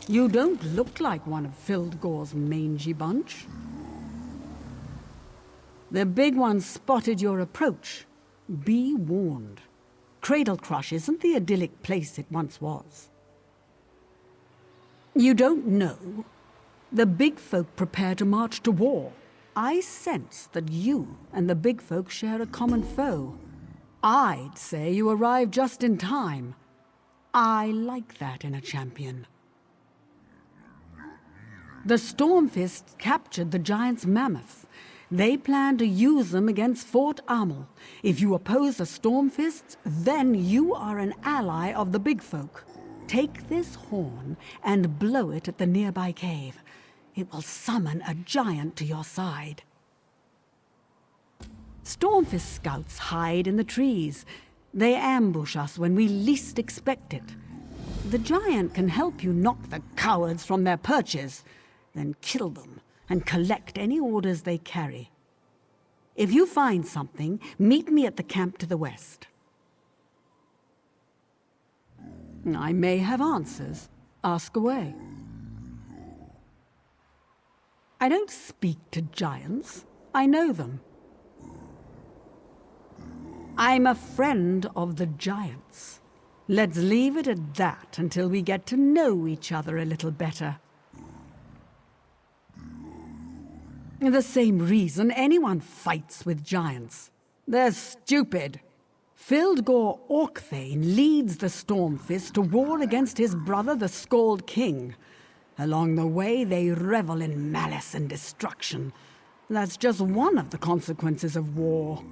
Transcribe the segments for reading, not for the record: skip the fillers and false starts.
You don't look like one of Fildgor's mangy bunch. The big one spotted your approach. Be warned. Cradlecrush isn't the idyllic place it once was. You don't know? The big folk prepare to march to war. I sense that you and the big folk share a common foe. I'd say you arrived just in time. I like that in a champion. The Stormfists captured the giant's mammoths. They plan to use them against Fort Amol. If you oppose the Stormfists, then you are an ally of the big folk. Take this horn and blow it at the nearby cave. It will summon a giant to your side. Stormfist scouts hide in the trees. They ambush us when we least expect it. The giant can help you knock the cowards from their perches, then kill them and collect any orders they carry. If you find something, meet me at the camp to the west. I may have answers. Ask away. I don't speak to giants. I know them. I'm a friend of the giants. Let's leave it at that until we get to know each other a little better. The same reason anyone fights with giants. They're stupid. Fildgor Orcthane leads the Stormfist to war against his brother, the Scald King. Along the way, they revel in malice and destruction. That's just one of the consequences of war.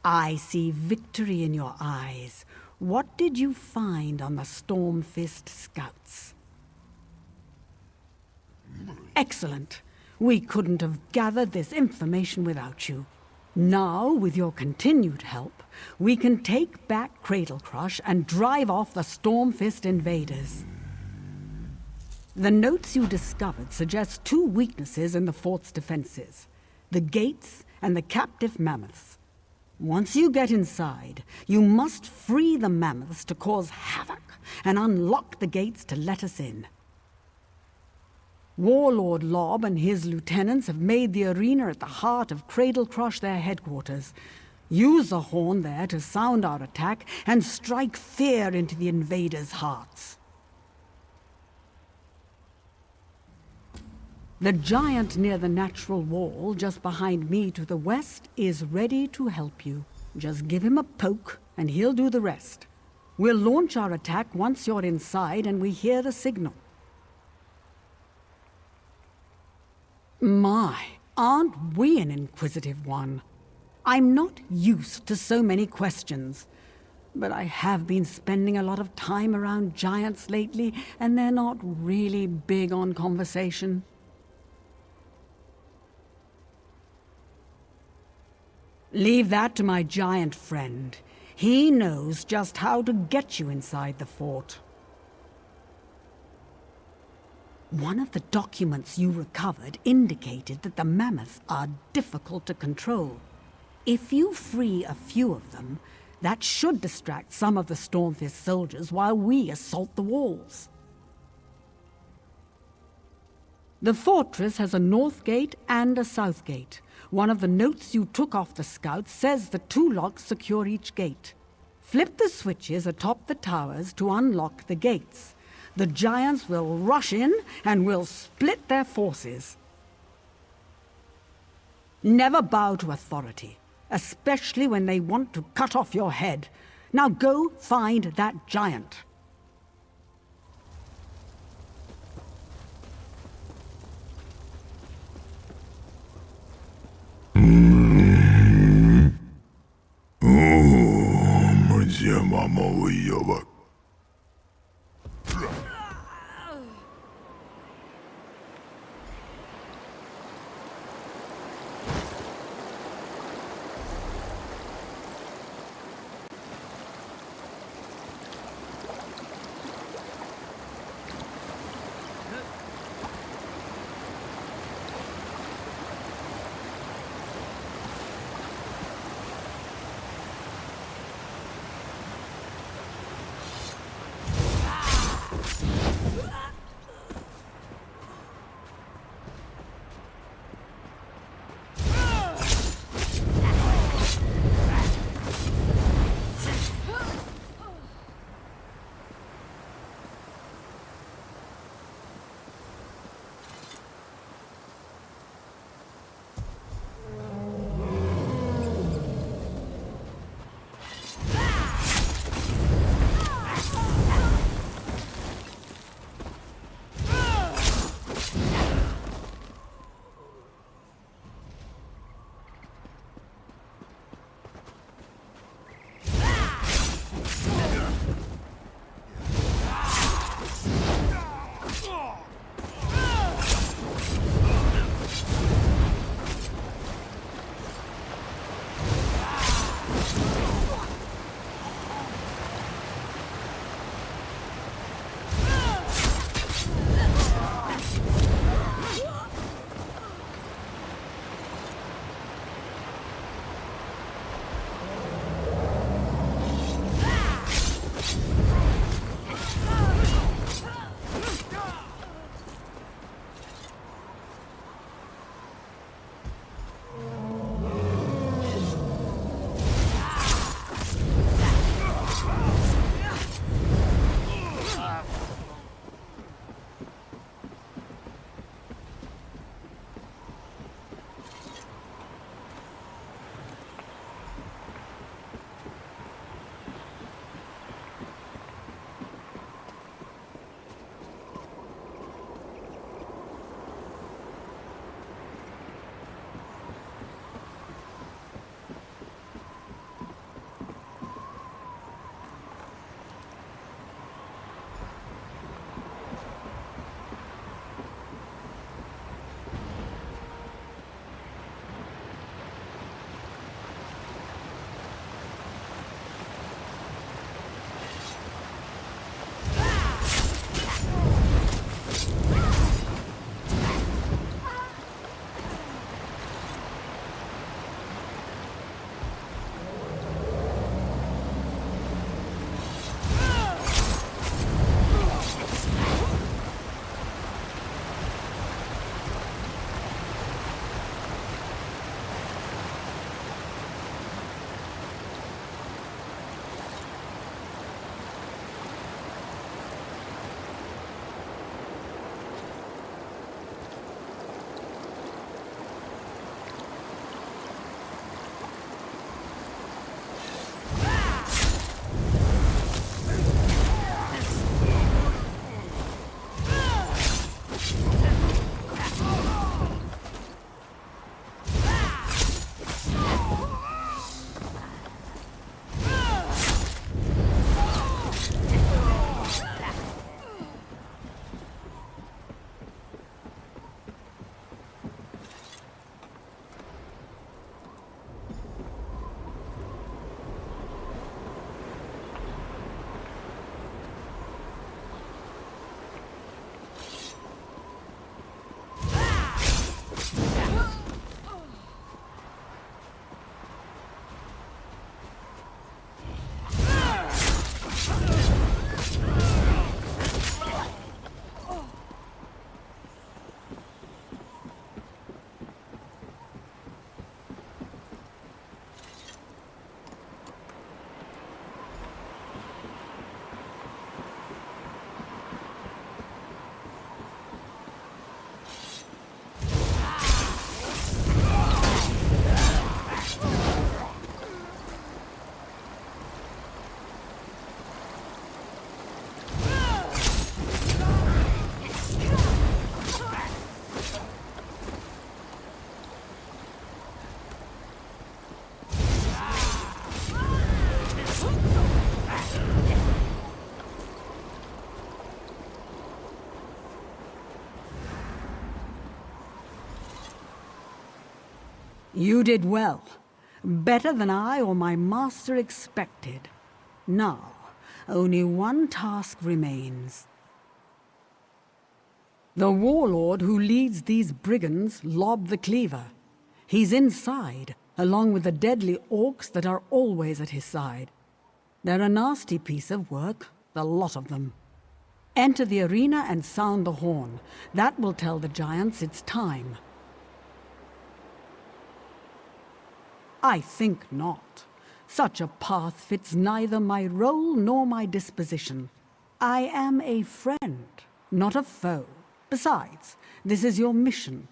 I see victory in your eyes. What did you find on the Stormfist scouts? Excellent. We couldn't have gathered this information without you. Now, with your continued help, we can take back Cradlecrush and drive off the Stormfist invaders. The notes you discovered suggest two weaknesses in the fort's defenses: the gates and the captive mammoths. Once you get inside, you must free the mammoths to cause havoc and unlock the gates to let us in. Warlord Lob and his lieutenants have made the arena at the heart of Cradlecrush their headquarters. Use the horn there to sound our attack and strike fear into the invaders' hearts. The giant near the natural wall, just behind me to the west, is ready to help you. Just give him a poke, and he'll do the rest. We'll launch our attack once you're inside and we hear the signal. My, aren't we an inquisitive one? I'm not used to so many questions, but I have been spending a lot of time around giants lately, and they're not really big on conversation. Leave that to my giant friend. He knows just how to get you inside the fort. One of the documents you recovered indicated that the mammoths are difficult to control. If you free a few of them, that should distract some of the Stormfist soldiers while we assault the walls. The fortress has a north gate and a south gate. One of the notes you took off the scouts says the two locks secure each gate. Flip the switches atop the towers to unlock the gates. The giants will rush in and we'll split their forces. Never bow to authority, especially when they want to cut off your head. Now go find that giant. You did well. Better than I or my master expected. Now, only one task remains. The warlord who leads these brigands, Lob the Cleaver. He's inside, along with the deadly orcs that are always at his side. They're a nasty piece of work, the lot of them. Enter the arena and sound the horn. That will tell the giants it's time. I think not. Such a path fits neither my role nor my disposition. I am a friend, not a foe. Besides, this is your mission.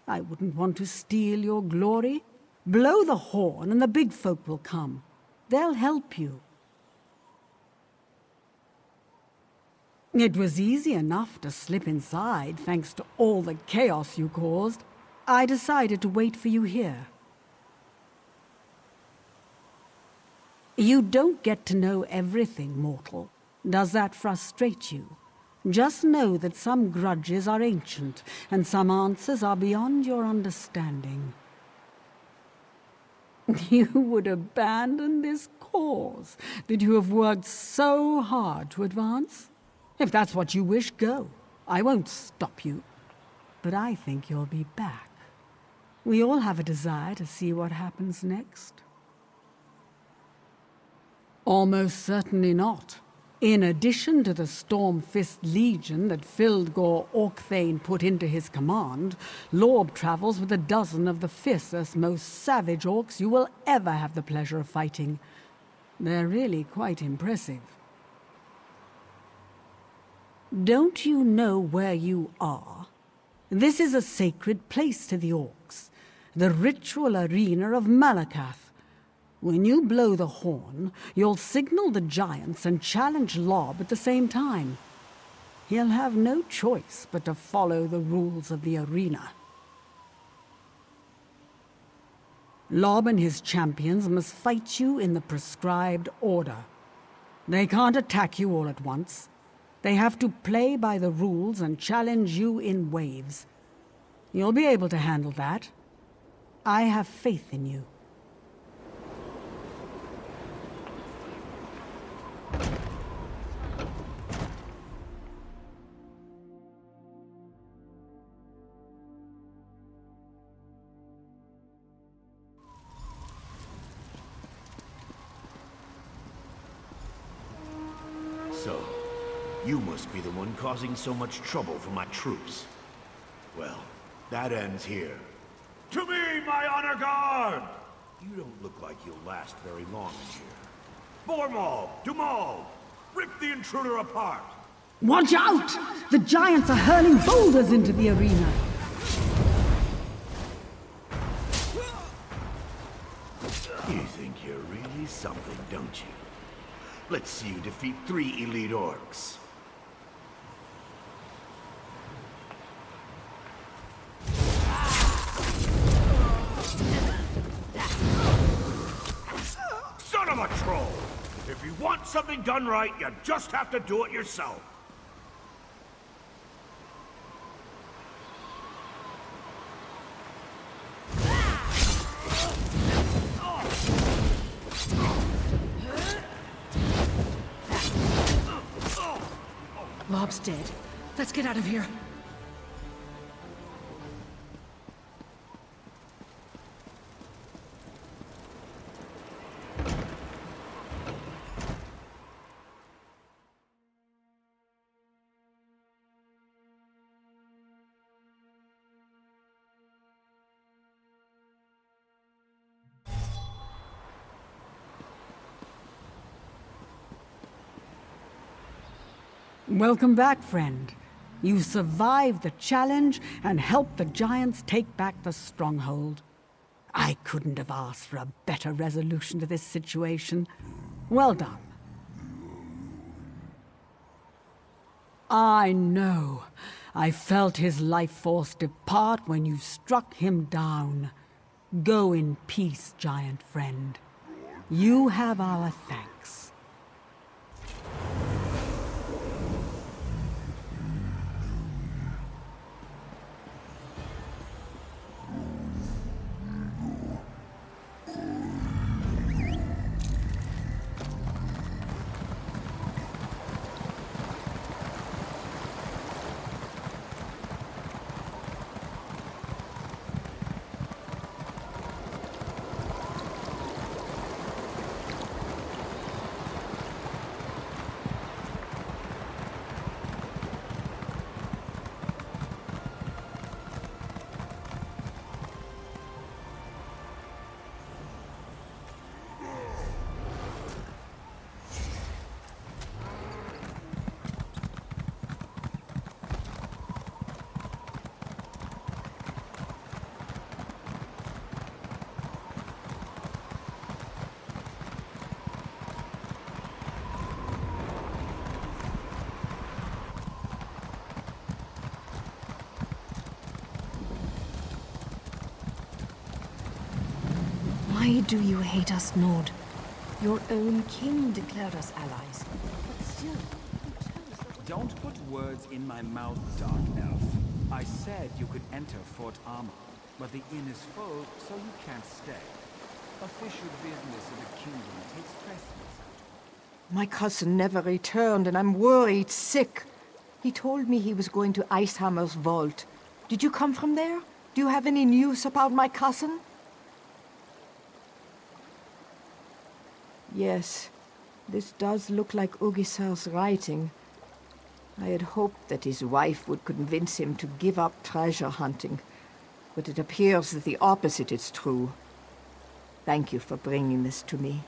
I wouldn't want to steal your glory. Blow the horn and the big folk will come. They'll help you. It was easy enough to slip inside, thanks to all the chaos you caused. I decided to wait for you here. You don't get to know everything, mortal. Does that frustrate you? Just know that some grudges are ancient, and some answers are beyond your understanding. You would abandon this cause that you have worked so hard to advance? If that's what you wish, go. I won't stop you. But I think you'll be back. We all have a desire to see what happens next. Almost certainly not. In addition to the Stormfist legion that Fildgor Orcthane put into his command, Lorb travels with a dozen of the fiercest, most savage orcs you will ever have the pleasure of fighting. They're really quite impressive. Don't you know where you are? This is a sacred place to the orcs, the ritual arena of Malakath. When you blow the horn, you'll signal the giants and challenge Lob at the same time. He'll have no choice but to follow the rules of the arena. Lob and his champions must fight you in the prescribed order. They can't attack you all at once. They have to play by the rules and challenge you in waves. You'll be able to handle that. I have faith in you. So, you must be the one causing so much trouble for my troops. Well, that ends here. To me, my honor guard! You don't look like you'll last very long in here. Bormal! Dumal! Rip the intruder apart! Watch out! The giants are hurling boulders into the arena. You think you're really something, don't you? Let's see you defeat 3 elite orcs. Son of a troll! If you want something done right, you just have to do it yourself. Lob's dead. Let's get out of here. Welcome back, friend. You survived the challenge and helped the giants take back the stronghold. I couldn't have asked for a better resolution to this situation. Well done. I know. I felt his life force depart when you struck him down. Go in peace, giant friend. You have our thanks. Why do you hate us, Nord? Your own king declared us allies. But still, Don't put words in my mouth, Dark Elf. I said you could enter Fort Amol, but the inn is full, so you can't stay. Official business of the kingdom takes precedence. My cousin never returned, and I'm worried sick. He told me he was going to Icehammer's vault. Did you come from there? Do you have any news about my cousin? Yes, this does look like Uggissar's writing. I had hoped that his wife would convince him to give up treasure hunting, but it appears that the opposite is true. Thank you for bringing this to me.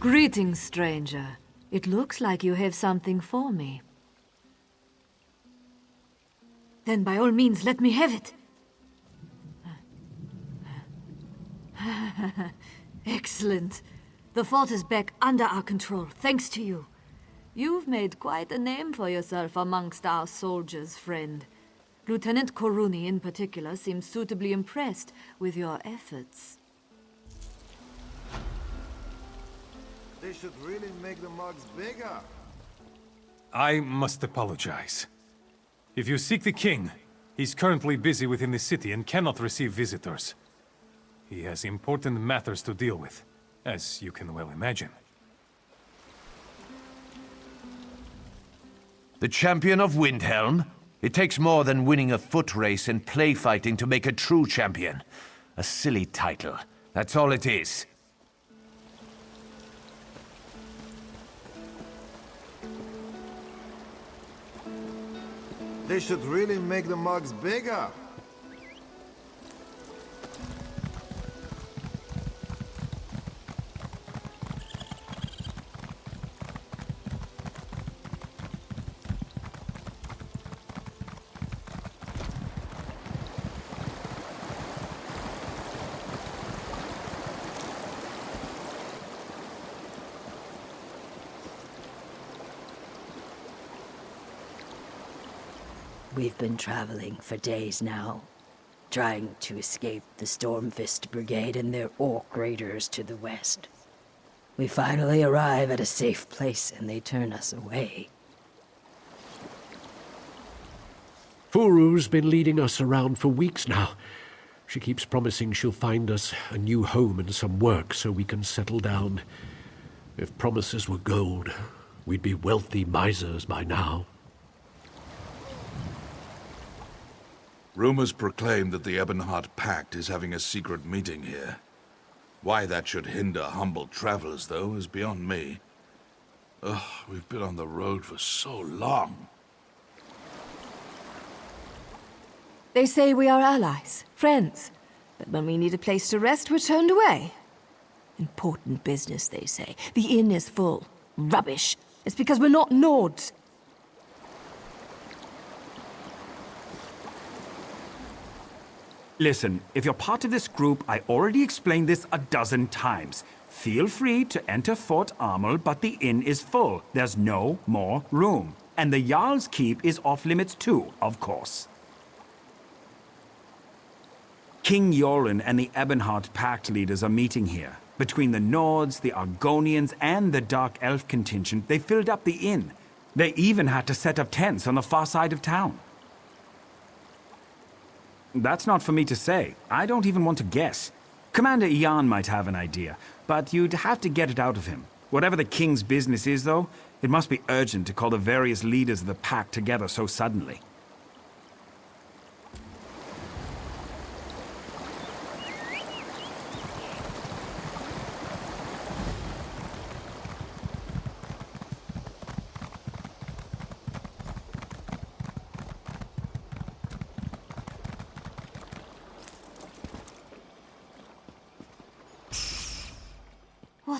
Greetings, stranger. It looks like you have something for me. Then by all means, let me have it. Excellent. The fort is back under our control, thanks to you. You've made quite a name for yourself amongst our soldiers, friend. Lieutenant Koruni in particular seems suitably impressed with your efforts. They should really make the mugs bigger. I must apologize. If you seek the king, he's currently busy within the city and cannot receive visitors. He has important matters to deal with, as you can well imagine. The champion of Windhelm? It takes more than winning a foot race and play fighting to make a true champion. A silly title. That's all it is. They should really make the mugs bigger. We've been traveling for days now, trying to escape the Stormfist brigade and their orc raiders to the west. We finally arrive at a safe place and they turn us away. Furu's been leading us around for weeks now. She keeps promising she'll find us a new home and some work so we can settle down. If promises were gold, we'd be wealthy misers by now. Rumors proclaim that the Ebonheart Pact is having a secret meeting here. Why that should hinder humble travelers, though, is beyond me. Ugh, we've been on the road for so long. They say we are allies, friends. But when we need a place to rest, we're turned away. Important business, they say. The inn is full. Rubbish. It's because we're not nords. Listen, if you're part of this group, I already explained this a dozen times. Feel free to enter Fort Amol, but the inn is full. There's no more room. And the Jarl's Keep is off limits too, of course. King Yoren and the Ebonheart Pact leaders are meeting here. Between the Nords, the Argonians, and the Dark Elf contingent, they filled up the inn. They even had to set up tents on the far side of town. That's not for me to say. I don't even want to guess. Commander Ian might have an idea, but you'd have to get it out of him. Whatever the king's business is, though, it must be urgent to call the various leaders of the pack together so suddenly.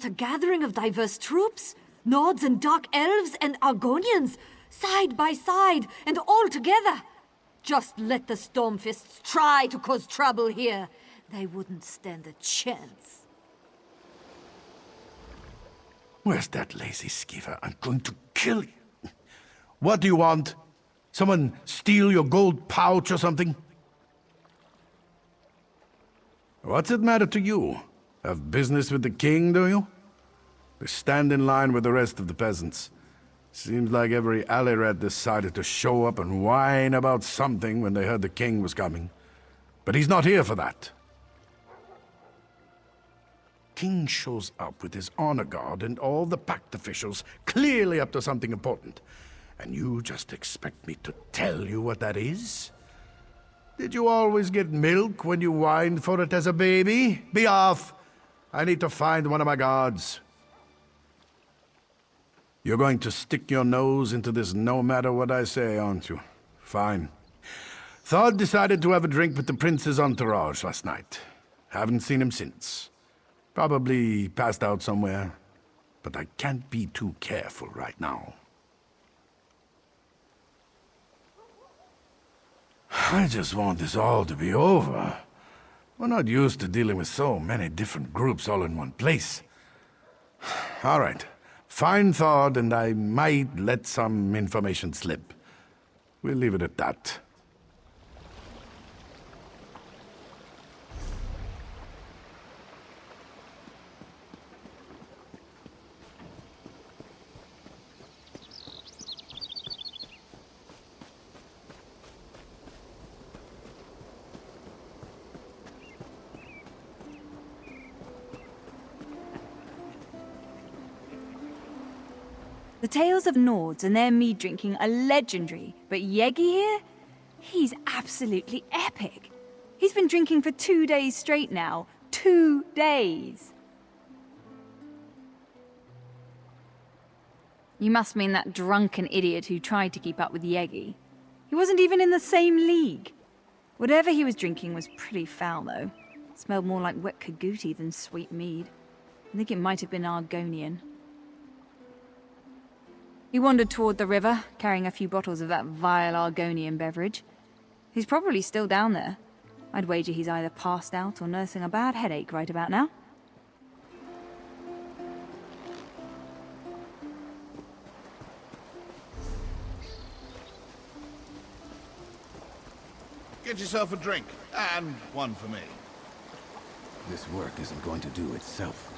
not a gathering of diverse troops? Nords and dark elves and argonians, side by side and all together. Just let the Stormfists try to cause trouble here. They wouldn't stand a chance. Where's that lazy skiver? I'm going to kill you. What do you want? Someone steal your gold pouch or something? What's it matter to you? Have business with the king, do you? They stand in line with the rest of the peasants. Seems like every alley rat decided to show up and whine about something when they heard the king was coming. But he's not here for that. King shows up with his honor guard and all the pact officials, clearly up to something important. And you just expect me to tell you what that is? Did you always get milk when you whined for it as a baby? Be off! I need to find one of my guards. You're going to stick your nose into this no matter what I say, aren't you? Fine. Thod decided to have a drink with the prince's entourage last night. Haven't seen him since. Probably passed out somewhere. But I can't be too careful right now. I just want this all to be over. We're not used to dealing with so many different groups all in one place. All right. Find Thod, and I might let some information slip. We'll leave it at that. The tales of Nords and their mead drinking are legendary, but Yegi here? He's absolutely epic. He's been drinking for 2 days straight now. 2 days! You must mean that drunken idiot who tried to keep up with Yegi. He wasn't even in the same league. Whatever he was drinking was pretty foul, though. It smelled more like wet Khajiit than sweet mead. I think it might have been Argonian. He wandered toward the river, carrying a few bottles of that vile Argonian beverage. He's probably still down there. I'd wager he's either passed out or nursing a bad headache right about now. Get yourself a drink, and one for me. This work isn't going to do itself.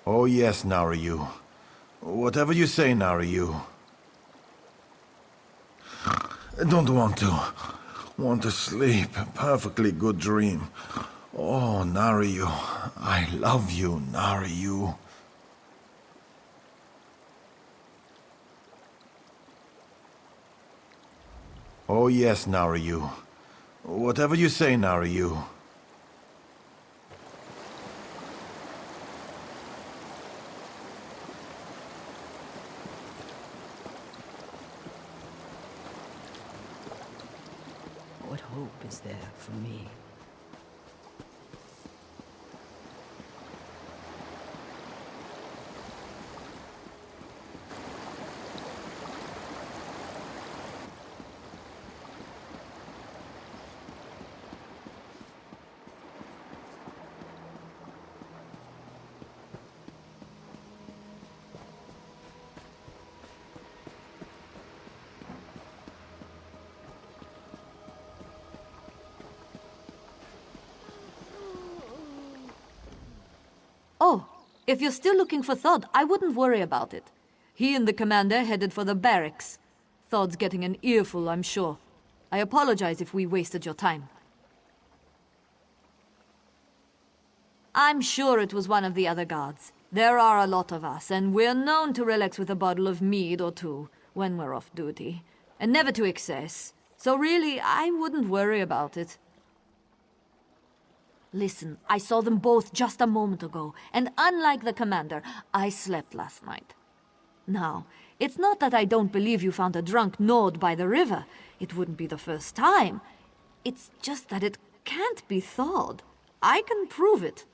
Oh yes, Narayu. Whatever you say, Narayu. I don't want to. Want to sleep. A perfectly good dream. Oh, Narayu. I love you, Narayu. Oh yes, Narayu. Whatever you say, Narayu. What hope is there for me? Oh, if you're still looking for Thod, I wouldn't worry about it. He and the commander headed for the barracks. Thod's getting an earful, I'm sure. I apologize if we wasted your time. I'm sure it was one of the other guards. There are a lot of us, and we're known to relax with a bottle of mead or two when we're off duty. And never to excess. So really, I wouldn't worry about it. Listen, I saw them both just a moment ago, and unlike the commander, I slept last night. Now, it's not that I don't believe you found a drunk nord by the river. It wouldn't be the first time. It's just that it can't be thawed. I can prove it.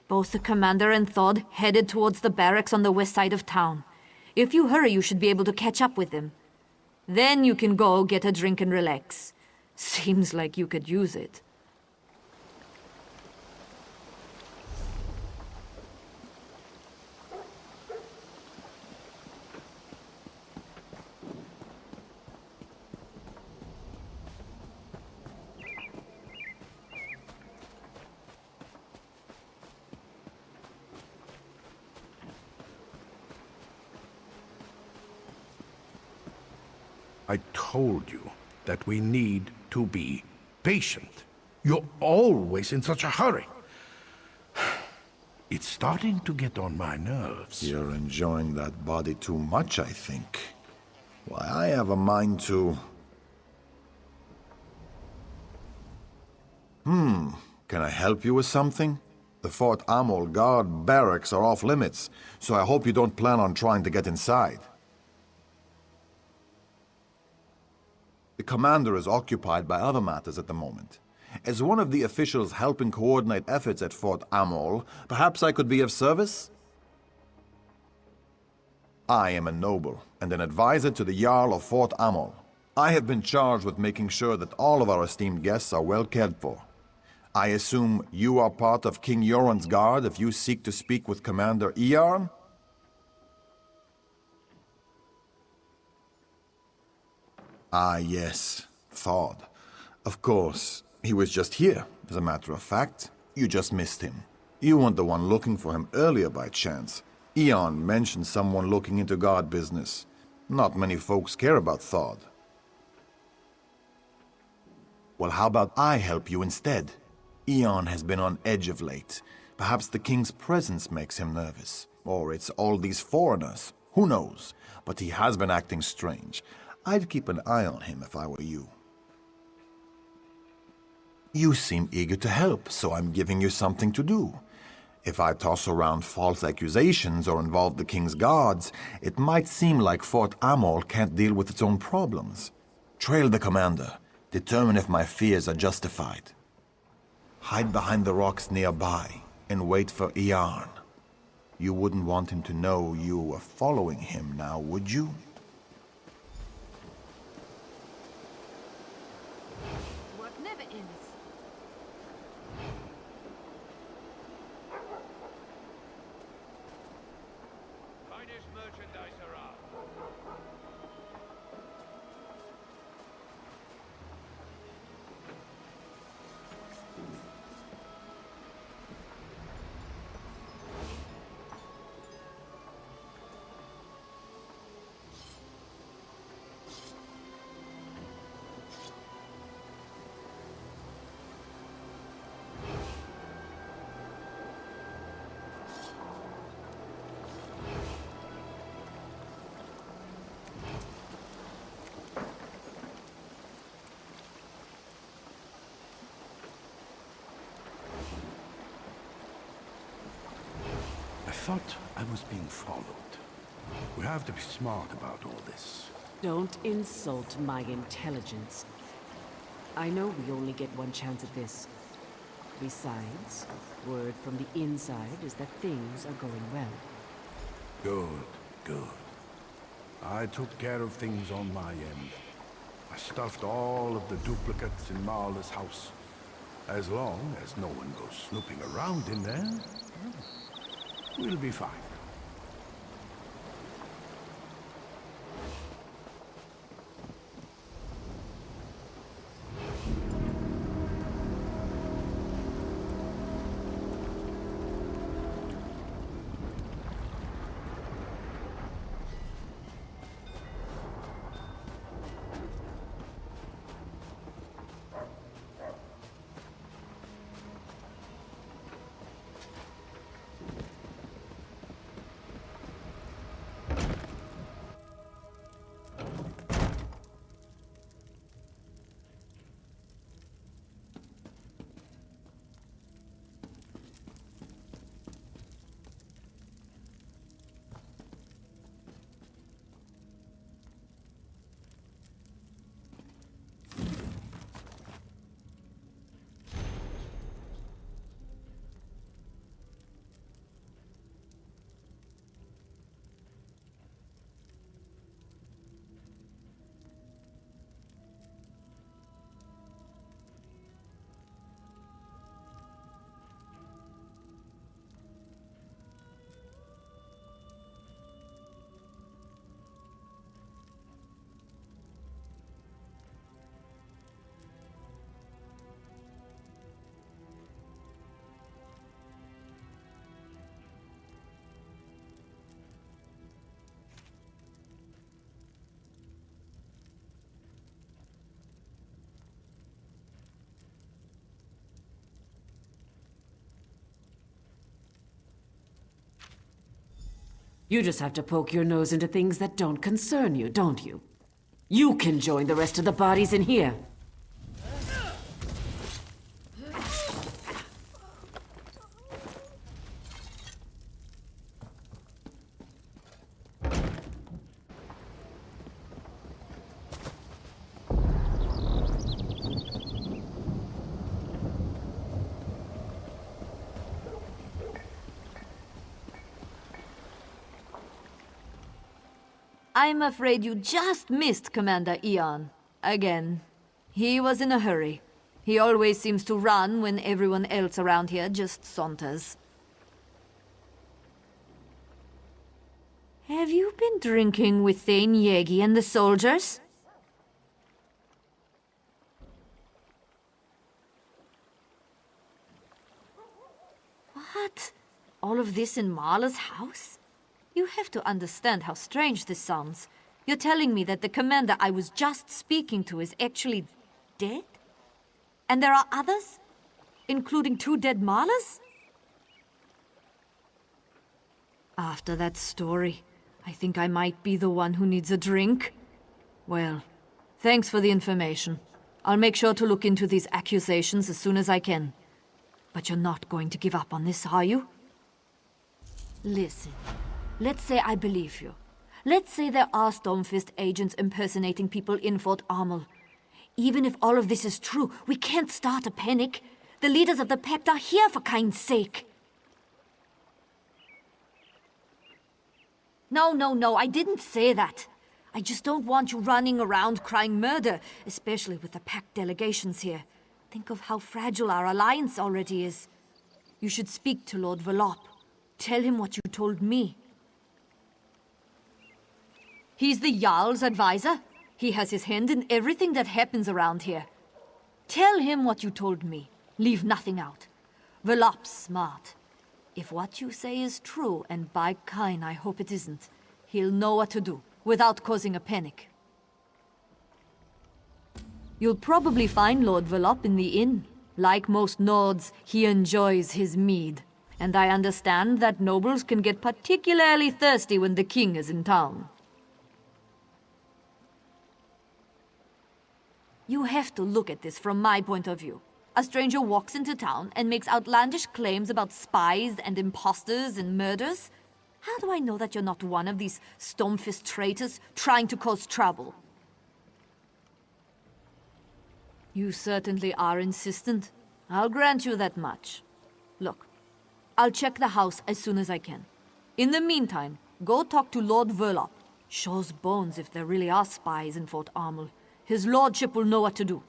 Both the commander and Thod headed towards the barracks on the west side of town. If you hurry, you should be able to catch up with them. Then you can go get a drink and relax. Seems like you could use it. I told you that we need to be patient. You're always in such a hurry. It's starting to get on my nerves. You're enjoying that body too much, I think. Why, I have a mind to... Can I help you with something? The Fort Amol guard barracks are off limits, so I hope you don't plan on trying to get inside. The commander is occupied by other matters at the moment. As one of the officials helping coordinate efforts at Fort Amol, perhaps I could be of service? I am a noble and an advisor to the Jarl of Fort Amol. I have been charged with making sure that all of our esteemed guests are well cared for. I assume you are part of King Yoren's guard if you seek to speak with Commander Iarn? Ah, yes, Thod. Of course, he was just here, as a matter of fact. You just missed him. You weren't the one looking for him earlier by chance. Iarn mentioned someone looking into guard business. Not many folks care about Thod. Well, how about I help you instead? Iarn has been on edge of late. Perhaps the king's presence makes him nervous. Or it's all these foreigners. Who knows? But he has been acting strange. I'd keep an eye on him if I were you. You seem eager to help, so I'm giving you something to do. If I toss around false accusations or involve the king's guards, it might seem like Fort Amol can't deal with its own problems. Trail the commander. Determine if my fears are justified. Hide behind the rocks nearby and wait for Iarn. You wouldn't want him to know you were following him now, would you? I thought I was being followed. We have to be smart about all this. Don't insult my intelligence. I know we only get one chance at this. Besides, word from the inside is that things are going well. Good, good. I took care of things on my end. I stuffed all of the duplicates in Marla's house. As long as no one goes snooping around in there, we'll be fine. You just have to poke your nose into things that don't concern you, don't you? You can join the rest of the bodies in here. I'm afraid you just missed Commander Ian. Again. He was in a hurry. He always seems to run when everyone else around here just saunters. Have you been drinking with Thane Yegi and the soldiers? What? All of this in Marla's house? You have to understand how strange this sounds. You're telling me that the commander I was just speaking to is actually dead? And there are others? Including 2 dead Marlas? After that story, I think I might be the one who needs a drink. Well, thanks for the information. I'll make sure to look into these accusations as soon as I can. But you're not going to give up on this, are you? Listen. Let's say I believe you. Let's say there are Stormfist agents impersonating people in Fort Amol. Even if all of this is true, we can't start a panic. The leaders of the Pact are here, for kind's sake. No, I didn't say that. I just don't want you running around crying murder, especially with the Pact delegations here. Think of how fragile our alliance already is. You should speak to Lord Velop. Tell him what you told me. He's the Jarl's advisor. He has his hand in everything that happens around here. Tell him what you told me. Leave nothing out. Velop's smart. If what you say is true, and by Kain I hope it isn't, he'll know what to do, without causing a panic. You'll probably find Lord Velop in the inn. Like most Nords, he enjoys his mead. And I understand that nobles can get particularly thirsty when the king is in town. You have to look at this from my point of view. A stranger walks into town and makes outlandish claims about spies and imposters and murders. How do I know that you're not one of these Stormfist traitors trying to cause trouble? You certainly are insistent. I'll grant you that much. Look, I'll check the house as soon as I can. In the meantime, go talk to Lord Velop. Shaw's bones if there really are spies in Fort Amol. His lordship will know what to do.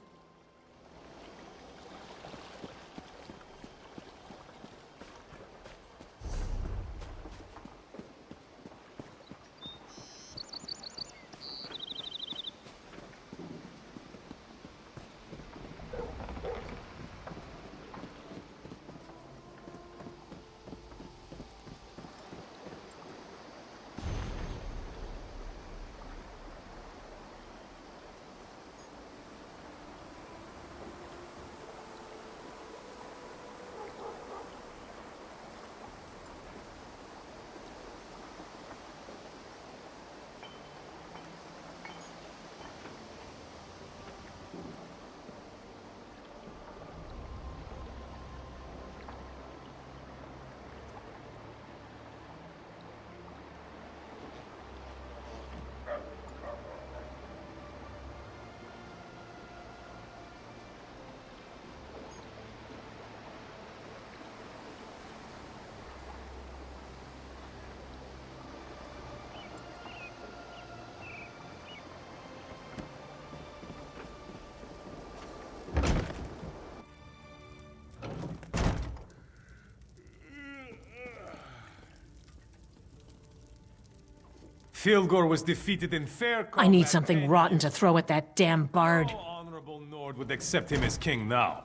Fildgor was defeated in fair combat. I need something rotten to throw at that damn bard. No honorable Nord would accept him as king now.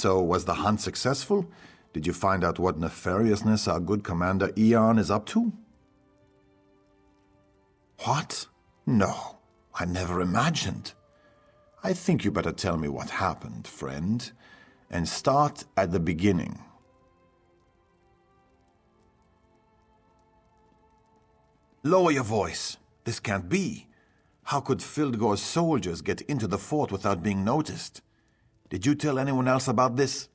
So, was the hunt successful? Did you find out what nefariousness our good commander Ian is up to? What? No, I never imagined. I think you better tell me what happened, friend, and start at the beginning. Lower your voice. This can't be. How could Fildgor's soldiers get into the fort without being noticed? Did you tell anyone else about this?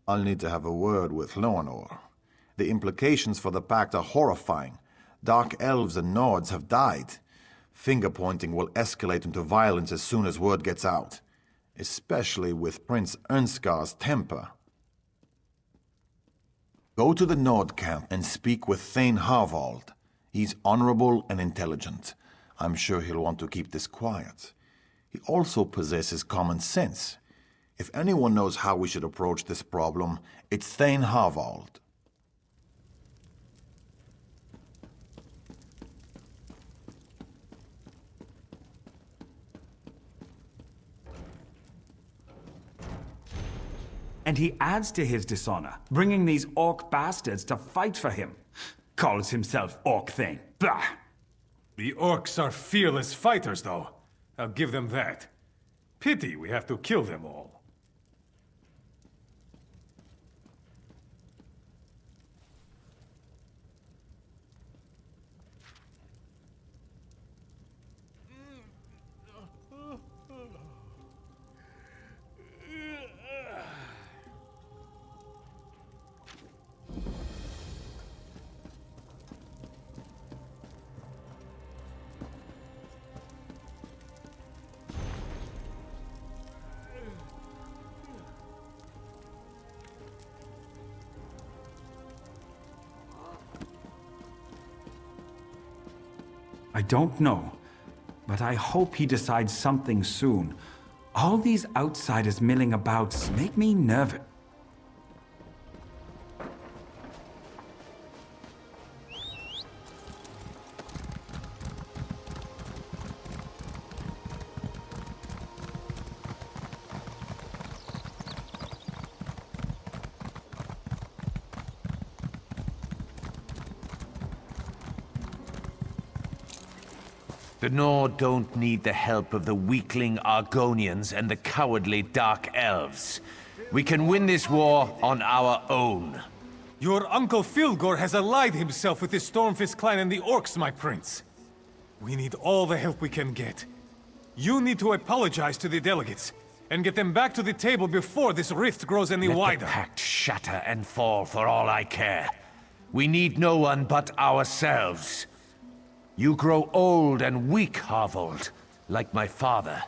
I'll need to have a word with Loanor. The implications for the Pact are horrifying. Dark elves and nords have died. Finger-pointing will escalate into violence as soon as word gets out. Especially with Prince Ernskar's temper. Go to the Nord camp and speak with Thane Harvald. He's honorable and intelligent. I'm sure he'll want to keep this quiet. He also possesses common sense. If anyone knows how we should approach this problem, it's Thane Harvald. And he adds to his dishonor, bringing these orc bastards to fight for him. Calls himself Orc Thane. Bah! The orcs are fearless fighters, though. I'll give them that. Pity we have to kill them all. I don't know, but I hope he decides something soon. All these outsiders milling about make me nervous. The Nord don't need the help of the weakling Argonians and the cowardly Dark Elves. We can win this war on our own. Your Uncle Fildgor has allied himself with the Stormfist clan and the Orcs, my prince. We need all the help we can get. You need to apologize to the delegates, and get them back to the table before this rift grows any wider. Let the pact shatter and fall for all I care. We need no one but ourselves. You grow old and weak, Harvold, like my father.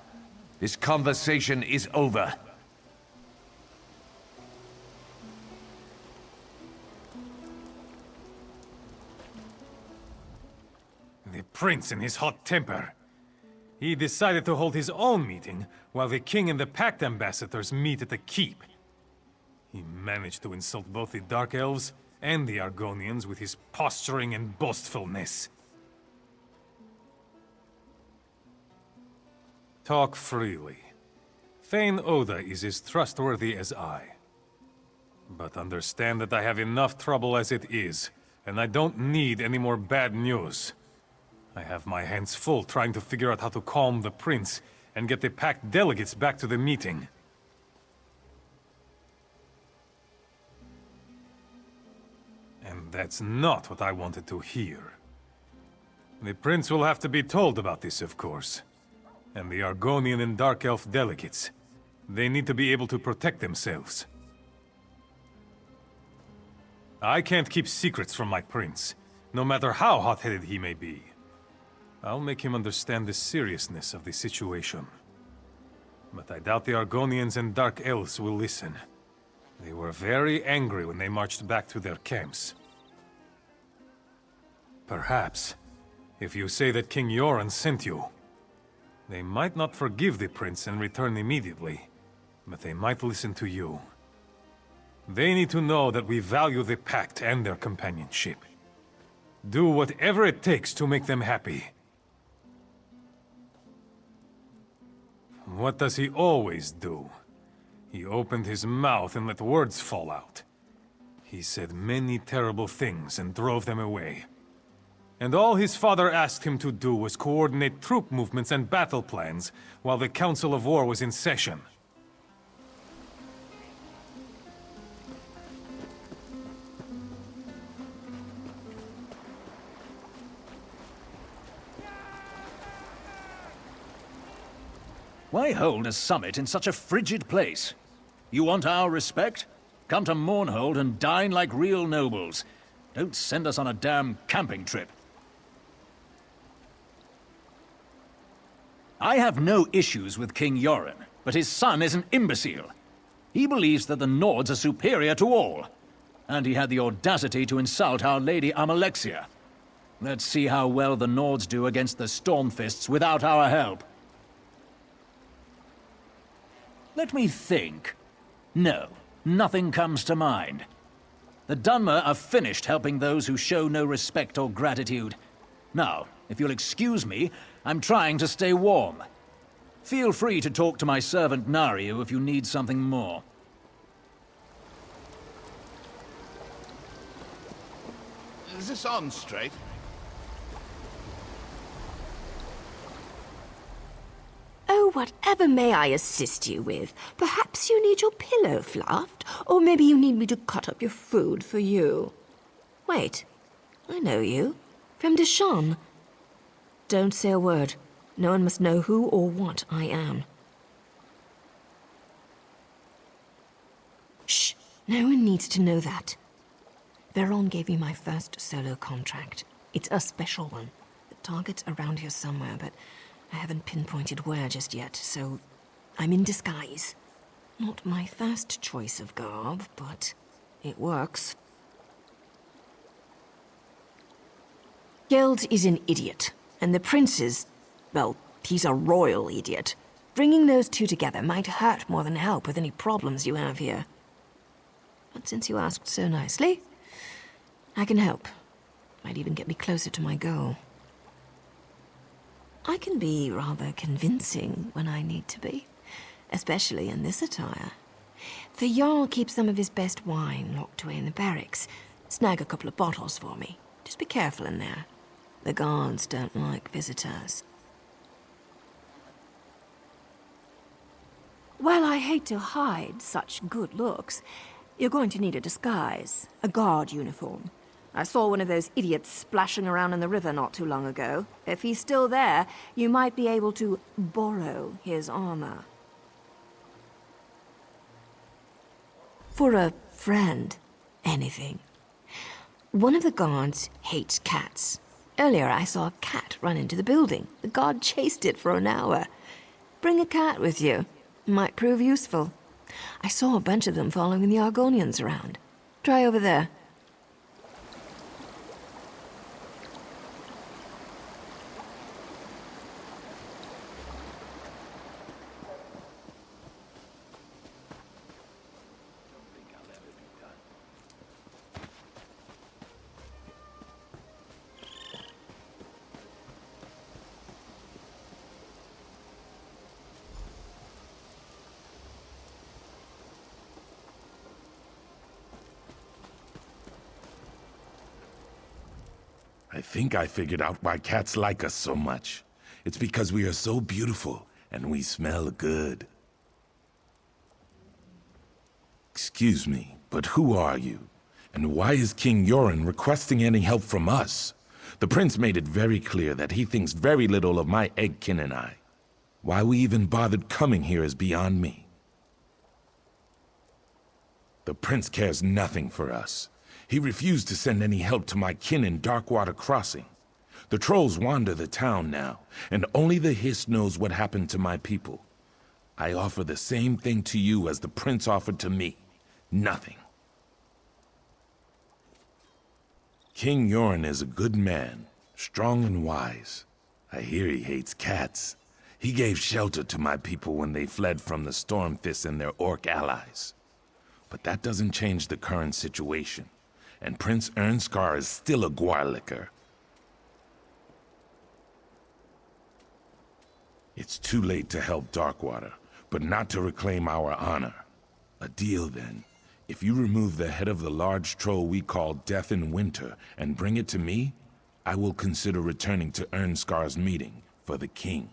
This conversation is over. The prince in his hot temper. He decided to hold his own meeting, while the king and the pact ambassadors meet at the keep. He managed to insult both the Dark Elves and the Argonians with his posturing and boastfulness. Talk freely. Thane Oda is as trustworthy as I. But understand that I have enough trouble as it is, and I don't need any more bad news. I have my hands full trying to figure out how to calm the prince and get the pact delegates back to the meeting. And that's not what I wanted to hear. The prince will have to be told about this, of course. And the Argonian and Dark Elf delegates. They need to be able to protect themselves. I can't keep secrets from my prince, no matter how hot-headed he may be. I'll make him understand the seriousness of the situation. But I doubt the Argonians and Dark Elves will listen. They were very angry when they marched back to their camps. Perhaps, if you say that King Yoren sent you, they might not forgive the prince and return immediately, but they might listen to you. They need to know that we value the pact and their companionship. Do whatever it takes to make them happy. What does he always do? He opened his mouth and let words fall out. He said many terrible things and drove them away. And all his father asked him to do was coordinate troop movements and battle plans while the Council of War was in session. Why hold a summit in such a frigid place? You want our respect? Come to Mournhold and dine like real nobles. Don't send us on a damn camping trip. I have no issues with King Yoren, but his son is an imbecile. He believes that the Nords are superior to all. And he had the audacity to insult Our Lady Amalexia. Let's see how well the Nords do against the Stormfists without our help. Let me think. No, nothing comes to mind. The Dunmer are finished helping those who show no respect or gratitude. Now, if you'll excuse me, I'm trying to stay warm. Feel free to talk to my servant Nario if you need something more. Is this on straight? Oh, whatever may I assist you with? Perhaps you need your pillow fluffed, or maybe you need me to cut up your food for you. Wait, I know you. From Deshawn. Don't say a word. No one must know who or what I am. Shh, no one needs to know that. Veron gave me my first solo contract. It's a special one. The target's around here somewhere, but I haven't pinpointed where just yet, so I'm in disguise. Not my first choice of garb, but it works. Geld is an idiot, and the prince is, well, he's a royal idiot. Bringing those two together might hurt more than help with any problems you have here. But since you asked so nicely, I can help. Might even get me closer to my goal. I can be rather convincing when I need to be, especially in this attire. The Jarl keeps some of his best wine locked away in the barracks. Snag a couple of bottles for me. Just be careful in there. The guards don't like visitors. Well, I hate to hide such good looks. You're going to need a disguise, a guard uniform. I saw one of those idiots splashing around in the river not too long ago. If he's still there, you might be able to borrow his armor. For a friend, anything. One of the guards hates cats. Earlier I saw a cat run into the building. The guard chased it for an hour. Bring a cat with you. Might prove useful. I saw a bunch of them following the Argonians around. Try over there. I think I figured out why cats like us so much. It's because we are so beautiful and we smell good. Excuse me, but who are you? And why is King Yoren requesting any help from us? The prince made it very clear that he thinks very little of my eggkin and I. Why we even bothered coming here is beyond me. The prince cares nothing for us. He refused to send any help to my kin in Darkwater Crossing. The trolls wander the town now, and only the Hiss knows what happened to my people. I offer the same thing to you as the prince offered to me. Nothing. King Yoren is a good man, strong and wise. I hear he hates cats. He gave shelter to my people when they fled from the Stormfists and their orc allies. But that doesn't change the current situation. And Prince Ernskar is still a Guarlicker. It's too late to help Darkwater, but not to reclaim our honor. A deal, then. If you remove the head of the large troll we call Death in Winter and bring it to me, I will consider returning to Ernskar's meeting for the king.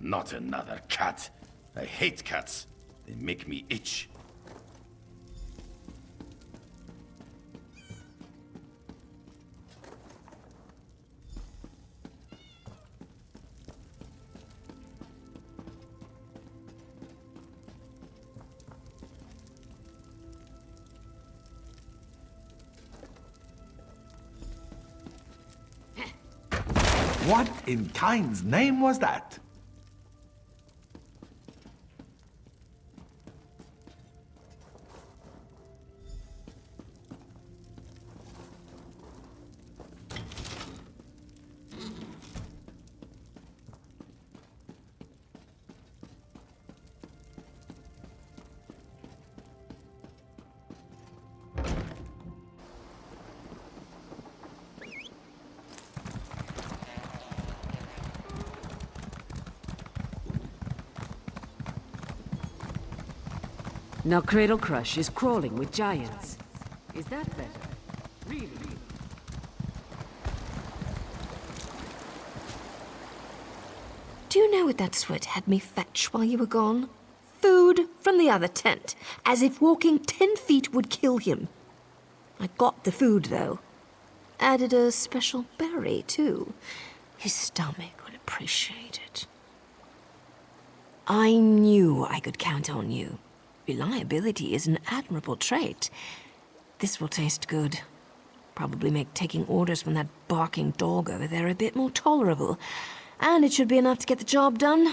Not another cat. I hate cats. They make me itch. What in Kain's name was that? Now Cradlecrush is crawling with giants. Is that better? Really? Do you know what that sweat had me fetch while you were gone? Food from the other tent, as if walking 10 feet would kill him. I got the food, though. Added a special berry, too. His stomach would appreciate it. I knew I could count on you. Reliability is an admirable trait. This will taste good. Probably make taking orders from that barking dog over there a bit more tolerable. And it should be enough to get the job done.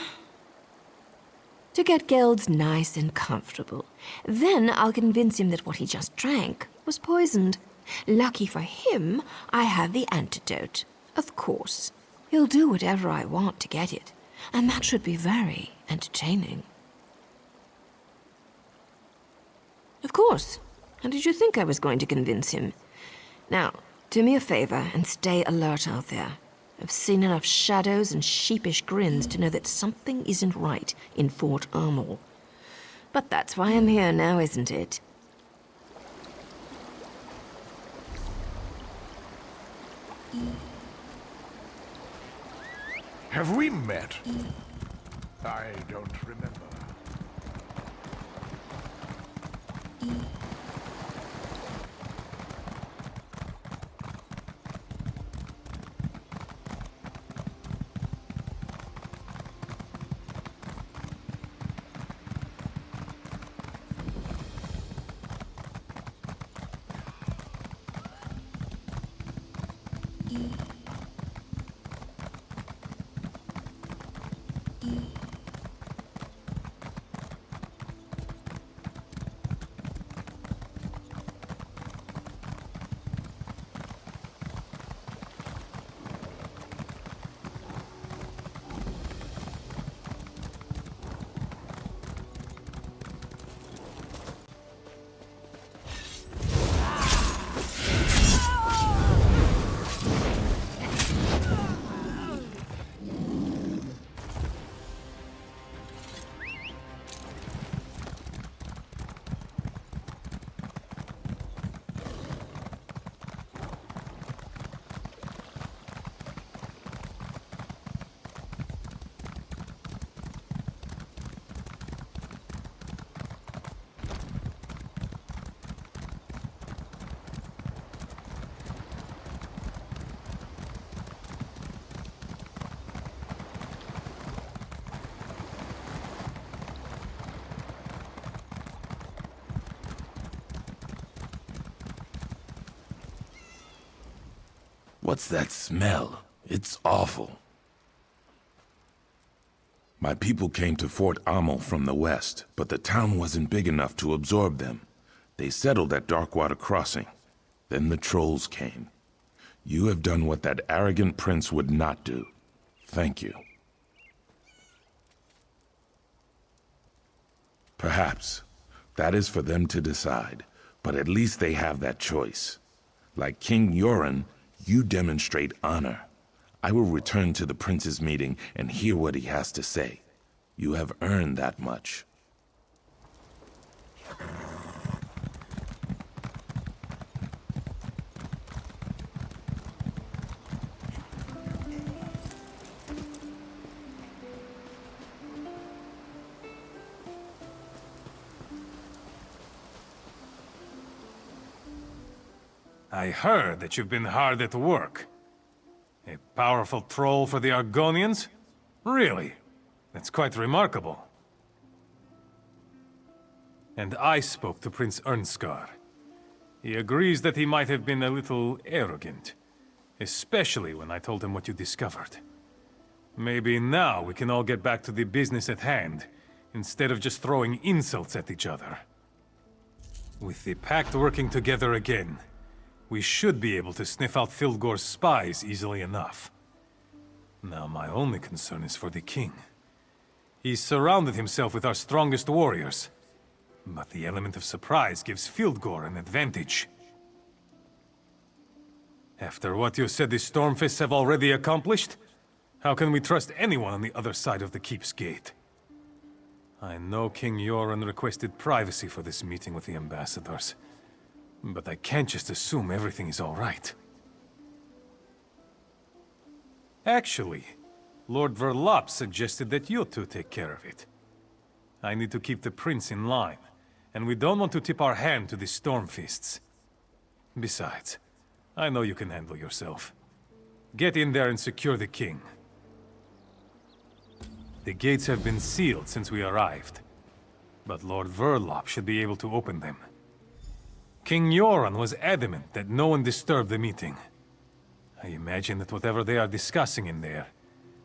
To get Gelds nice and comfortable. Then I'll convince him that what he just drank was poisoned. Lucky for him, I have the antidote. Of course. He'll do whatever I want to get it. And that should be very entertaining. Of course. How did you think I was going to convince him? Now, do me a favor and stay alert out there. I've seen enough shadows and sheepish grins to know that something isn't right in Fort Amol. But that's why I'm here now, isn't it? Have we met? I don't remember. What's that smell? It's awful. My people came to Fort Amol from the west, but the town wasn't big enough to absorb them. They settled at Darkwater Crossing. Then the trolls came. You have done what that arrogant prince would not do. Thank you. Perhaps. That is for them to decide, but at least they have that choice. Like King Yoren, you demonstrate honor. I will return to the prince's meeting and hear what he has to say. You have earned that much. I heard that you've been hard at work. A powerful troll for the Argonians? Really? That's quite remarkable. And I spoke to Prince Ernskar. He agrees that he might have been a little arrogant, especially when I told him what you discovered. Maybe now we can all get back to the business at hand, instead of just throwing insults at each other. With the Pact working together again, we should be able to sniff out Fildgor's spies easily enough. Now my only concern is for the king. He's surrounded himself with our strongest warriors, but the element of surprise gives Fildgor an advantage. After what you said the Stormfists have already accomplished, how can we trust anyone on the other side of the keep's gate? I know King Yoren requested privacy for this meeting with the ambassadors, but I can't just assume everything is all right. Actually, Lord Verlop suggested that you two take care of it. I need to keep the prince in line, and we don't want to tip our hand to the Stormfists. Besides, I know you can handle yourself. Get in there and secure the king. The gates have been sealed since we arrived, but Lord Verlop should be able to open them. King Yoren was adamant that no one disturb the meeting. I imagine that whatever they are discussing in there,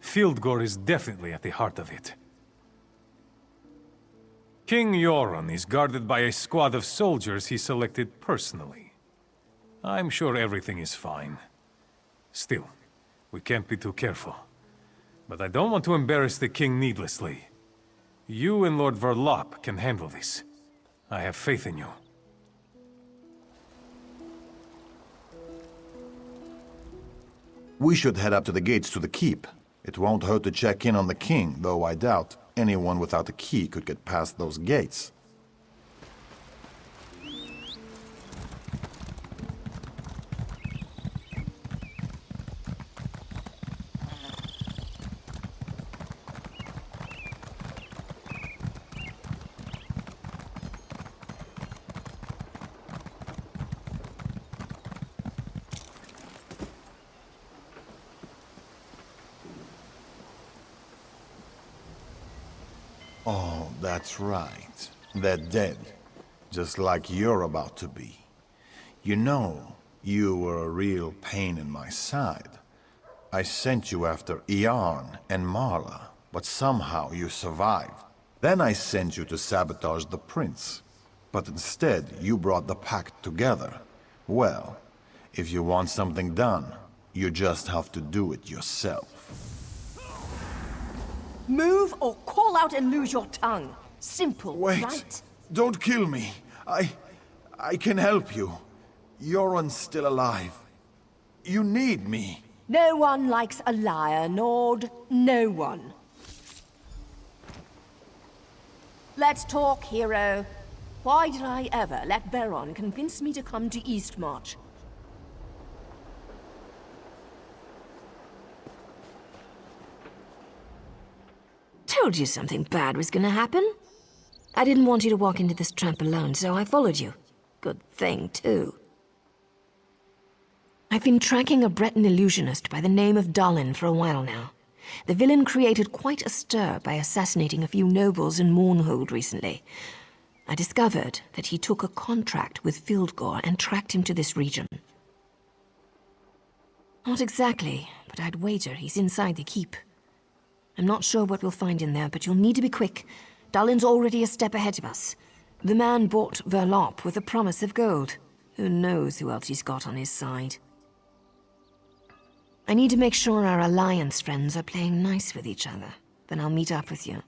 Fildgor is definitely at the heart of it. King Yoren is guarded by a squad of soldiers he selected personally. I'm sure everything is fine. Still, we can't be too careful. But I don't want to embarrass the king needlessly. You and Lord Verlop can handle this. I have faith in you. We should head up to the gates to the keep. It won't hurt to check in on the king, though I doubt anyone without a key could get past those gates. Oh, that's right. They're dead. Just like you're about to be. You know, you were a real pain in my side. I sent you after Iarn and Marla, but somehow you survived. Then I sent you to sabotage the prince. But instead, you brought the pact together. Well, if you want something done, you just have to do it yourself. Move or call out and lose your tongue. Simple, Wait, right? Don't kill me. I can help you. Yoren's still alive. You need me. No one likes a liar, Nord. No one. Let's talk, hero. Why did I ever let Veron convince me to come to Eastmarch? Told you something bad was gonna happen. I didn't want you to walk into this trap alone, so I followed you. Good thing, too. I've been tracking a Breton illusionist by the name of Dalin for a while now. The villain created quite a stir by assassinating a few nobles in Mournhold recently. I discovered that he took a contract with Fildgor and tracked him to this region. Not exactly, but I'd wager he's inside the keep. I'm not sure what we'll find in there, but you'll need to be quick. Dalin's already a step ahead of us. The man bought Verlop with a promise of gold. Who knows who else he's got on his side? I need to make sure our Alliance friends are playing nice with each other. Then I'll meet up with you.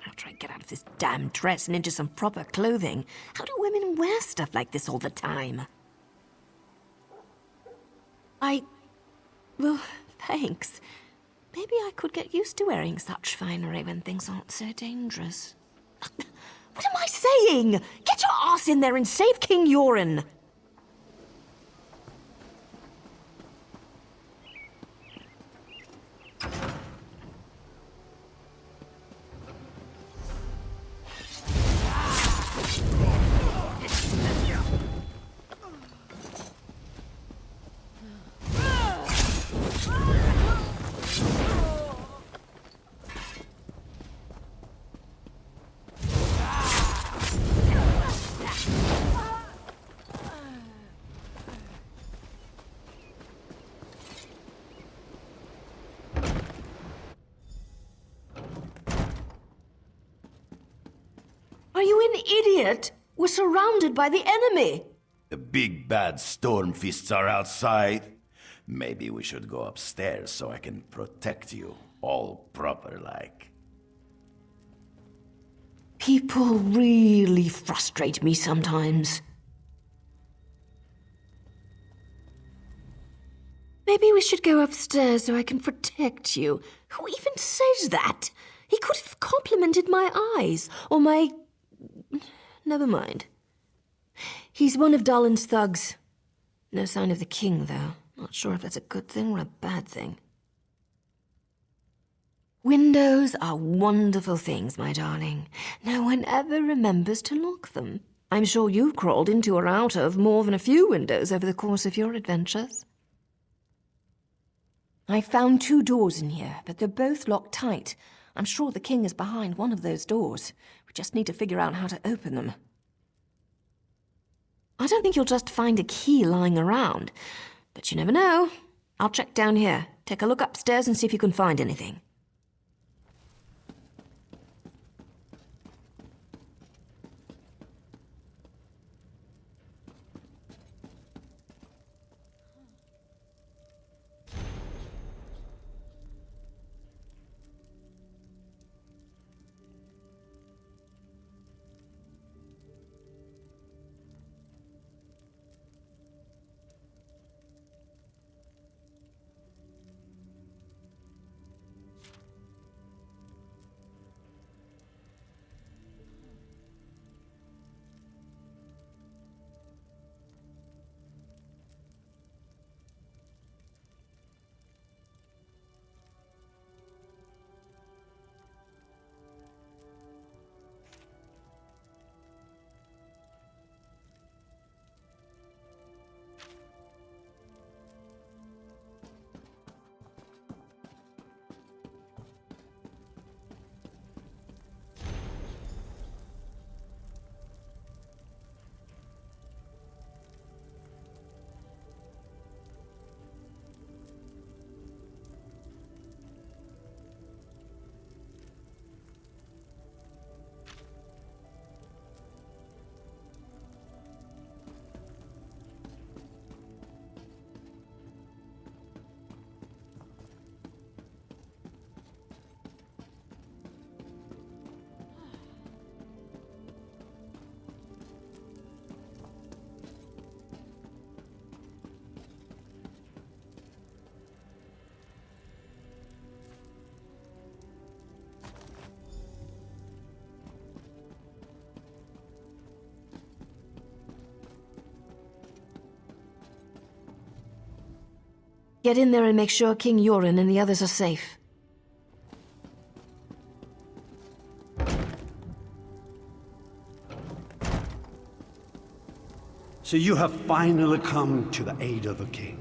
After I get out of this damn dress and into some proper clothing. How do women wear stuff like this all the time? Well, thanks. Maybe I could get used to wearing such finery when things aren't so dangerous. What am I saying? Get your ass in there and save King Yoren! Are you an idiot? We're surrounded by the enemy! The big bad Stormfists are outside. Maybe we should go upstairs so I can protect you, all proper-like. People really frustrate me sometimes. Maybe we should go upstairs so I can protect you. Who even says that? He could have complimented my eyes, or my... Never mind. He's one of Dalin's thugs. No sign of the king, though. Not sure if that's a good thing or a bad thing. Windows are wonderful things, my darling. No one ever remembers to lock them. I'm sure you've crawled into or out of more than a few windows over the course of your adventures. I found 2 doors in here, but they're both locked tight. I'm sure the king is behind one of those doors. We just need to figure out how to open them. I don't think you'll just find a key lying around, but you never know. I'll check down here. Take a look upstairs and see if you can find anything. Get in there and make sure King Yoren and the others are safe. So you have finally come to the aid of the king.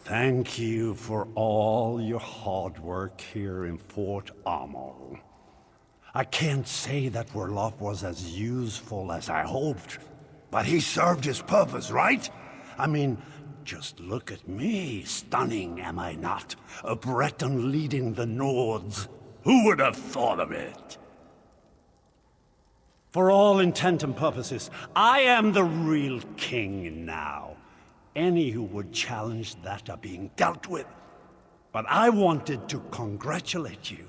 Thank you for all your hard work here in Fort Amol. I can't say that Verlop was as useful as I hoped. But he served his purpose, right? I mean, just look at me. Stunning, am I not? A Breton leading the Nords. Who would have thought of it? For all intent and purposes, I am the real king now. Any who would challenge that are being dealt with. But I wanted to congratulate you.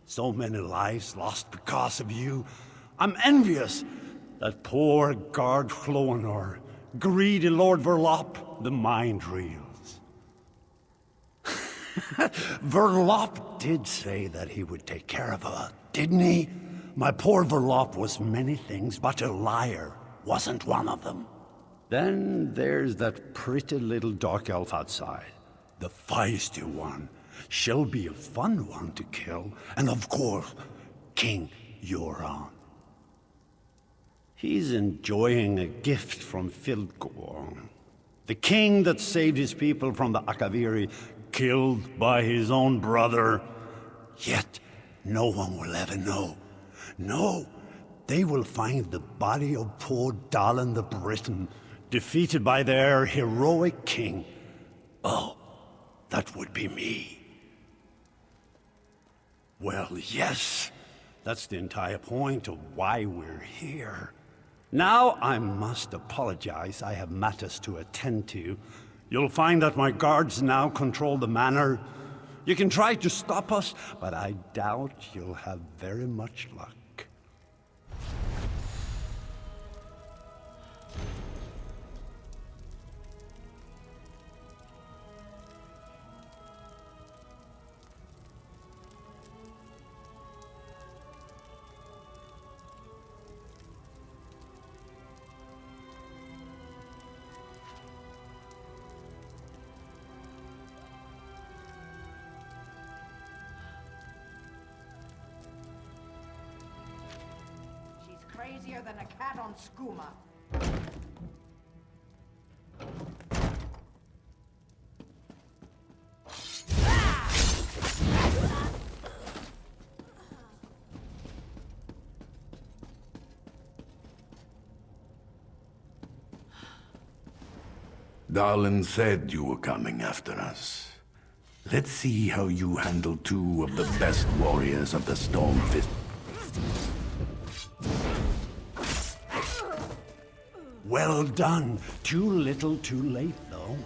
So many lives lost because of you. I'm envious. That poor guard Floanor, greedy Lord Verlop, the mind reels. Verlop did say that he would take care of her, didn't he? My poor Verlop was many things, but a liar wasn't one of them. Then there's that pretty little dark elf outside, the feisty one. She'll be a fun one to kill, and of course, King Euron. He's enjoying a gift from Fildgor, the king that saved his people from the Akaviri, killed by his own brother. Yet, no one will ever know. No, they will find the body of poor Dallin the Briton, defeated by their heroic king. Oh, that would be me. Well, yes, that's the entire point of why we're here. Now I must apologize. I have matters to attend to. You'll find that my guards now control the manor. You can try to stop us, but I doubt you'll have very much luck. Crazier than a cat on skooma. Dallin said you were coming after us. Let's see how you handle two of the best warriors of the Stormfist. Well done. Too little, too late, though.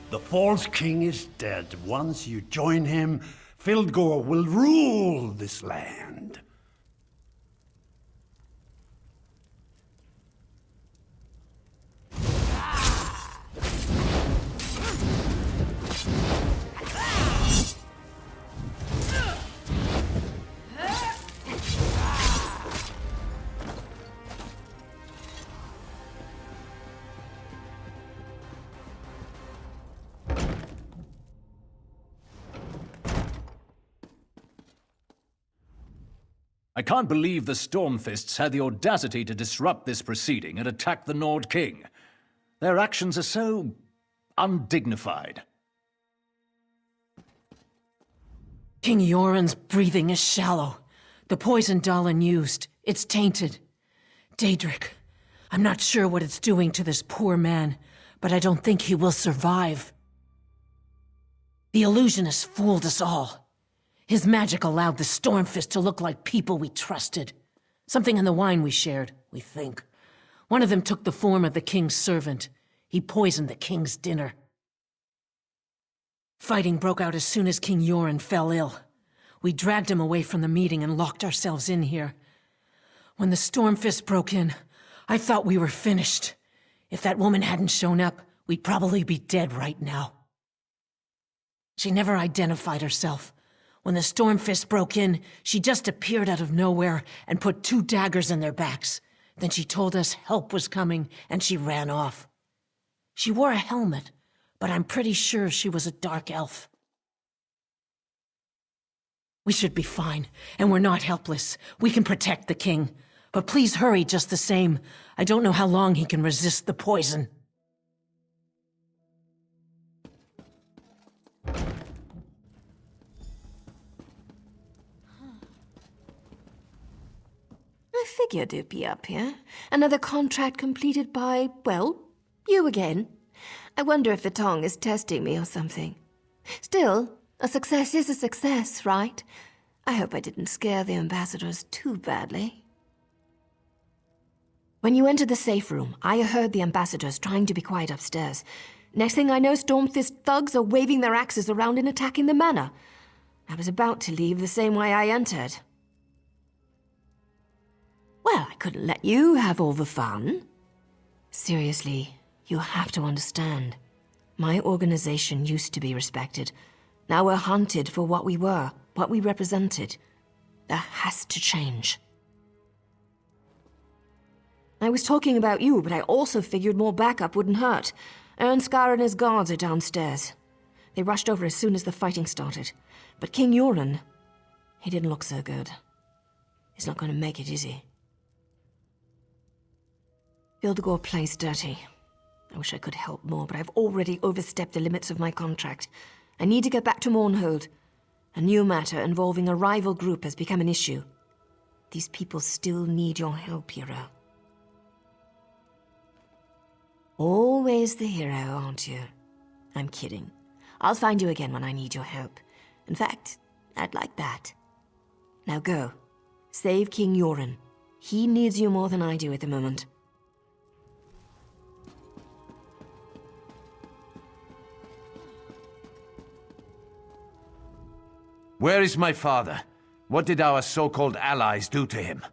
The false king is dead. Once you join him, Fildgor will rule this land. I can't believe the Stormfists had the audacity to disrupt this proceeding and attack the Nord King. Their actions are so undignified. King Yoren's breathing is shallow. The poison Dallin used, it's tainted. Daedric, I'm not sure what it's doing to this poor man, but I don't think he will survive. The illusionist fooled us all. His magic allowed the Stormfist to look like people we trusted. Something in the wine we shared, we think. One of them took the form of the king's servant. He poisoned the king's dinner. Fighting broke out as soon as King Yoren fell ill. We dragged him away from the meeting and locked ourselves in here. When the Stormfist broke in, I thought we were finished. If that woman hadn't shown up, we'd probably be dead right now. She never identified herself. When the Stormfist broke in, she just appeared out of nowhere and put 2 daggers in their backs. Then she told us help was coming, and she ran off. She wore a helmet, but I'm pretty sure she was a dark elf. We should be fine, and we're not helpless. We can protect the king. But please hurry just the same. I don't know how long he can resist the poison. I figured you'd be up here. Another contract completed by, well, you again. I wonder if the tongue is testing me or something. Still, a success is a success, right? I hope I didn't scare the ambassadors too badly. When you entered the safe room, I heard the ambassadors trying to be quiet upstairs. Next thing I know, Stormfist thugs are waving their axes around and attacking the manor. I was about to leave the same way I entered. Well, I couldn't let you have all the fun. Seriously, you have to understand. My organization used to be respected. Now we're hunted for what we were, what we represented. That has to change. I was talking about you, but I also figured more backup wouldn't hurt. Ernskar and his guards are downstairs. They rushed over as soon as the fighting started. But King Yoren, he didn't look so good. He's not going to make it, is he? Hildegor plays dirty. I wish I could help more, but I've already overstepped the limits of my contract. I need to get back to Mournhold. A new matter involving a rival group has become an issue. These people still need your help, hero. Always the hero, aren't you? I'm kidding. I'll find you again when I need your help. In fact, I'd like that. Now go. Save King Yoren. He needs you more than I do at the moment. Where is my father? What did our so-called allies do to him?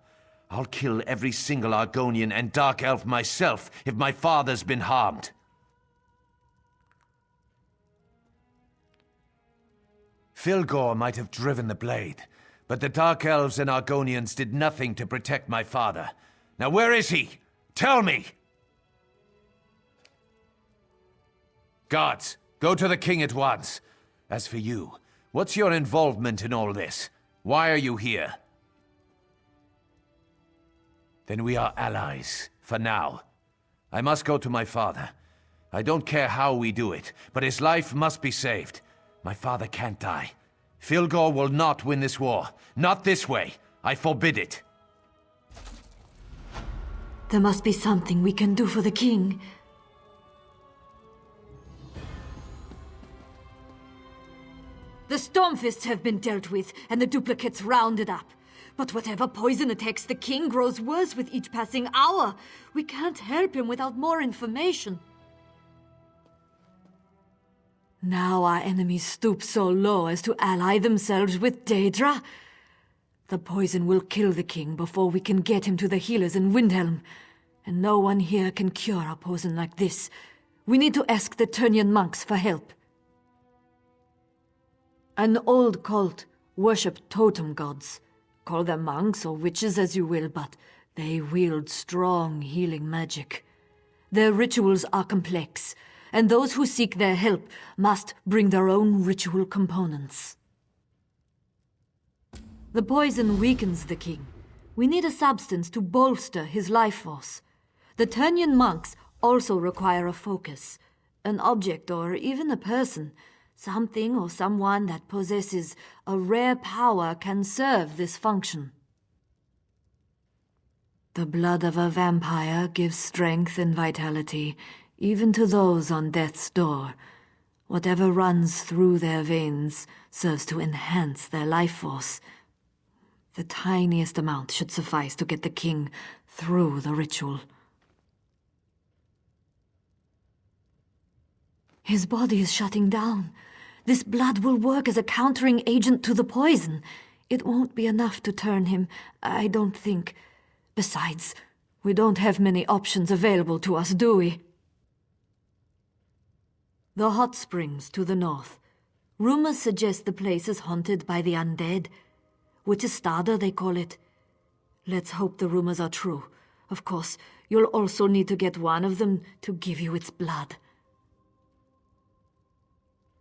I'll kill every single Argonian and Dark Elf myself if my father's been harmed. Filgor might have driven the blade, but the Dark Elves and Argonians did nothing to protect my father. Now where is he? Tell me! Guards, go to the king at once. As for you, what's your involvement in all this? Why are you here? Then we are allies, for now. I must go to my father. I don't care how we do it, but his life must be saved. My father can't die. Filgor will not win this war. Not this way. I forbid it. There must be something we can do for the king. The Stormfists have been dealt with, and the duplicates rounded up. But whatever poison attacks the king grows worse with each passing hour. We can't help him without more information. Now our enemies stoop so low as to ally themselves with Daedra. The poison will kill the king before we can get him to the healers in Windhelm. And no one here can cure a poison like this. We need to ask the Turnian monks for help. An old cult worship totem gods. Call them monks or witches as you will, but they wield strong healing magic. Their rituals are complex, and those who seek their help must bring their own ritual components. The poison weakens the king. We need a substance to bolster his life force. The Turnian monks also require a focus, an object or even a person. Something or someone that possesses a rare power can serve this function. The blood of a vampire gives strength and vitality, even to those on death's door. Whatever runs through their veins serves to enhance their life force. The tiniest amount should suffice to get the king through the ritual. His body is shutting down. This blood will work as a countering agent to the poison. It won't be enough to turn him, I don't think. Besides, we don't have many options available to us, do we? The hot springs to the north. Rumors suggest the place is haunted by the undead. Witchestada, they call it. Let's hope the rumors are true. Of course, you'll also need to get one of them to give you its blood.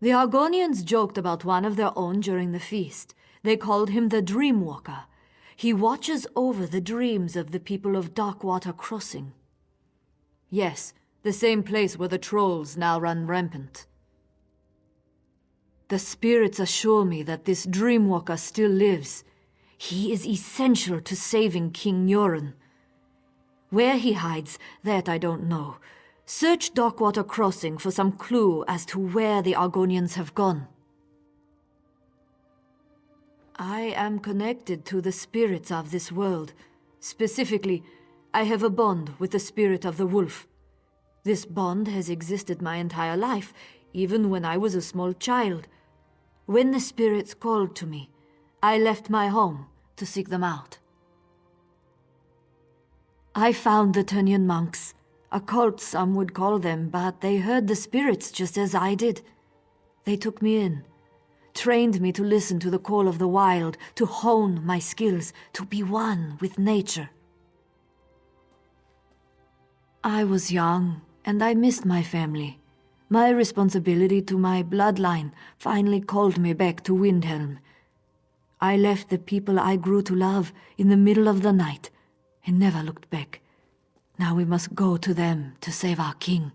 The Argonians joked about one of their own during the feast. They called him the Dreamwalker. He watches over the dreams of the people of Darkwater Crossing. Yes, the same place where the trolls now run rampant. The spirits assure me that this Dreamwalker still lives. He is essential to saving King Yoren. Where he hides, that I don't know. Search Darkwater Crossing for some clue as to where the Argonians have gone. I am connected to the spirits of this world. Specifically, I have a bond with the spirit of the wolf. This bond has existed my entire life, even when I was a small child. When the spirits called to me, I left my home to seek them out. I found the Tunyan monks. A cult, some would call them, but they heard the spirits just as I did. They took me in, trained me to listen to the call of the wild, to hone my skills, to be one with nature. I was young, and I missed my family. My responsibility to my bloodline finally called me back to Windhelm. I left the people I grew to love in the middle of the night, and never looked back. Now we must go to them to save our king.